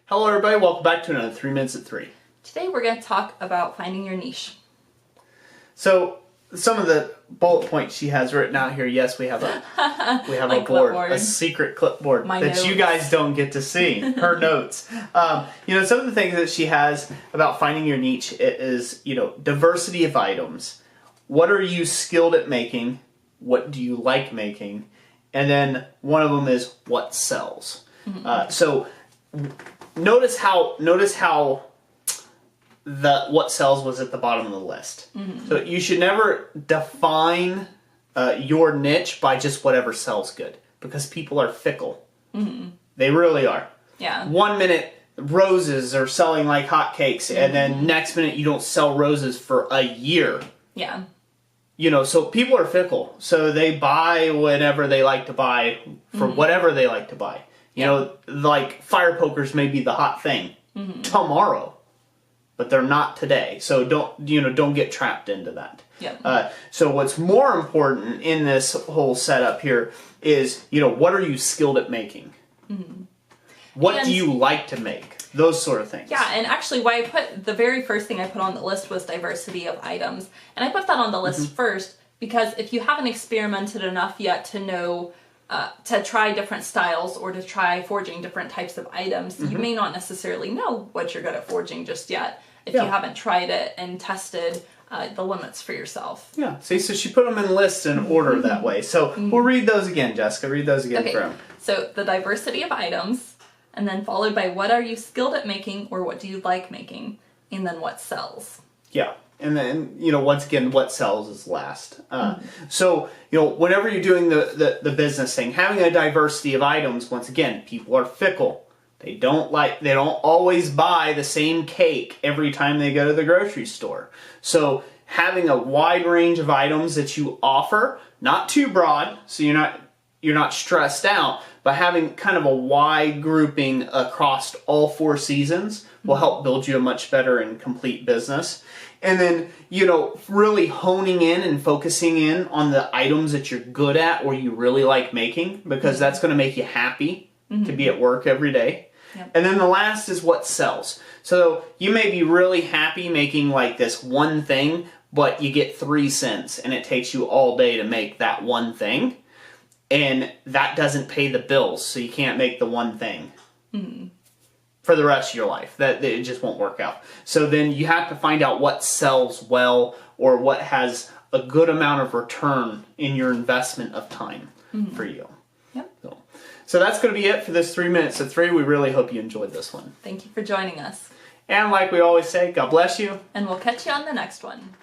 Hello everybody, welcome back to another 3 Minutes at 3. Today we're going to talk about finding your niche. So, some of the bullet points she has written out here, yes, we have a a board, clipboard. a secret clipboard My that notes. you guys don't get to see, her notes. Some of the things that she has about finding your niche is, diversity of items. What are you skilled at making? What do you like making? And then one of them is what sells. So notice how what sells was at the bottom of the list. So you should never define your niche by just whatever sells good, because people are fickle. They really are. Yeah. 1 minute roses are selling like hotcakes, and then next minute you don't sell roses for a year. Yeah. So people are fickle. So they buy whatever they like to buy for whatever they like to buy. Like fire pokers may be the hot thing tomorrow, but they're not today. So don't get trapped into that. Yeah. So what's more important in this whole setup here is, what are you skilled at making? What do you like to make? Those sort of things. Yeah, and actually the very first thing I put on the list was diversity of items. And I put that on the list first because if you haven't experimented enough yet to know, to try different styles or to try forging different types of items, you may not necessarily know what you're good at forging just yet if you haven't tried it and tested the limits for yourself. Yeah, see, so she put them in lists in order that way. So we'll read those again, Jessica. Read those again for him. So the diversity of items, and then followed by what are you skilled at making or what do you like making, and then what sells. Yeah. And then, once again, what sells is last. So, whenever you're doing the business thing, having a diversity of items, once again, people are fickle. They don't always buy the same cake every time they go to the grocery store. So, having a wide range of items that you offer, not too broad, so you're not stressed out, but having kind of a wide grouping across all 4 seasons will help build you a much better and complete business. And then, really honing in and focusing in on the items that you're good at or you really like making, because that's going to make you happy to be at work every day. Yep. And then the last is what sells. So you may be really happy making like this one thing, but you get 3 cents and it takes you all day to make that one thing. And that doesn't pay the bills, so you can't make the one thing for the rest of your life. That it just won't work out. So then you have to find out what sells well or what has a good amount of return in your investment of time for you. Yep. So that's going to be it for this 3 Minutes at 3. We really hope you enjoyed this one. Thank you for joining us. And like we always say, God bless you. And we'll catch you on the next one.